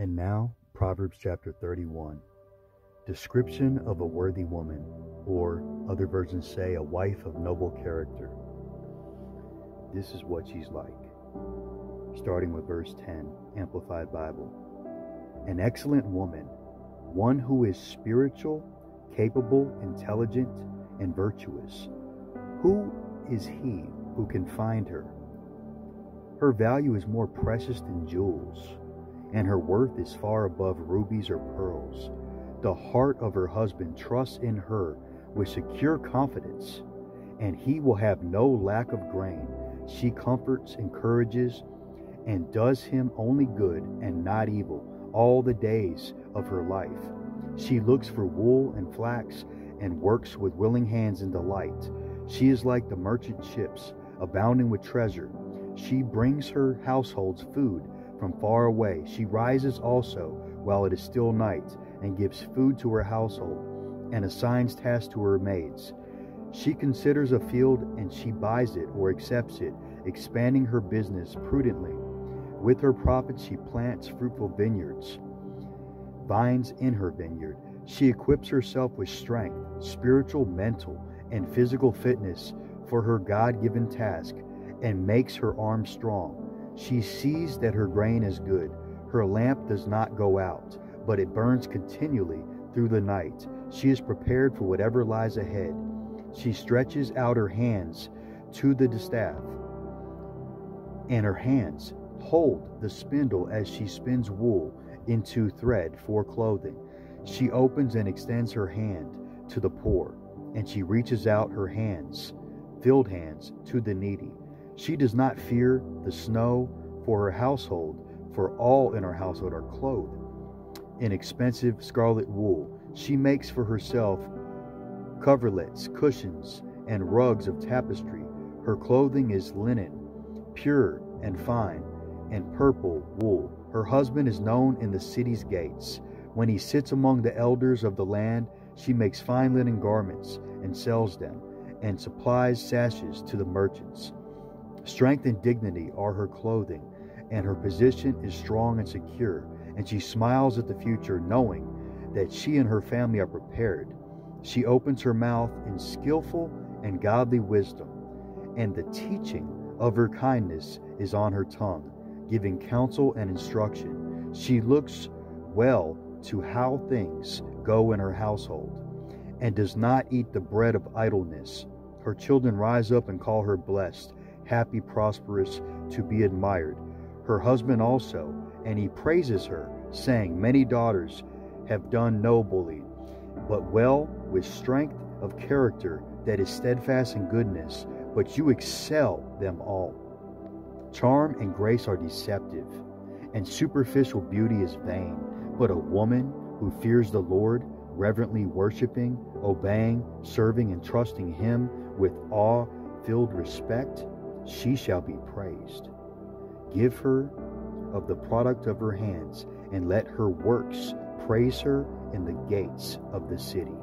And now, Proverbs chapter 31. Description of a worthy woman, or other versions say a wife of noble character. This is what she's like. Starting with verse 10, Amplified Bible. An excellent woman, one who is spiritual, capable, intelligent, and virtuous. Who is he who can find her? Her value is more precious than jewels, and her worth is far above rubies or pearls. The heart of her husband trusts in her with secure confidence, and he will have no lack of grain. She comforts, encourages, and does him only good and not evil all the days of her life. She looks for wool and flax and works with willing hands in delight. She is like the merchant ships, abounding with treasure. She brings her household's food from far away. She rises also while it is still night, and gives food to her household, and assigns tasks to her maids. She considers a field, and she buys it or accepts it, expanding her business prudently. With her profits she plants fruitful vines in her vineyard. She equips herself with strength, spiritual, mental, and physical fitness for her God-given task, and makes her arms strong. She sees that her grain is good. Her lamp does not go out, but it burns continually through the night. She is prepared for whatever lies ahead. She stretches out her hands to the distaff, and her hands hold the spindle as she spins wool into thread for clothing. She opens and extends her hand to the poor, and she reaches out her hands, filled hands, to the needy. She does not fear the snow for her household, for all in her household are clothed in expensive scarlet wool. She makes for herself coverlets, cushions, and rugs of tapestry. Her clothing is linen, pure and fine, and purple wool. Her husband is known in the city's gates. When he sits among the elders of the land, she makes fine linen garments and sells them, and supplies sashes to the merchants. Strength and dignity are her clothing, and her position is strong and secure. And she smiles at the future, knowing that she and her family are prepared. She opens her mouth in skillful and godly wisdom, and the teaching of her kindness is on her tongue, giving counsel and instruction. She looks well to how things go in her household, and does not eat the bread of idleness. Her children rise up and call her blessed, happy, prosperous, to be admired. Her husband also, and he praises her, saying, Many daughters have done nobly, but well with strength of character that is steadfast in goodness, but you excel them all. Charm and grace are deceptive, and superficial beauty is vain. But a woman who fears the Lord, reverently worshiping, obeying, serving, and trusting him with awe-filled respect, she shall be praised. Give her of the product of her hands, and let her works praise her in the gates of the city.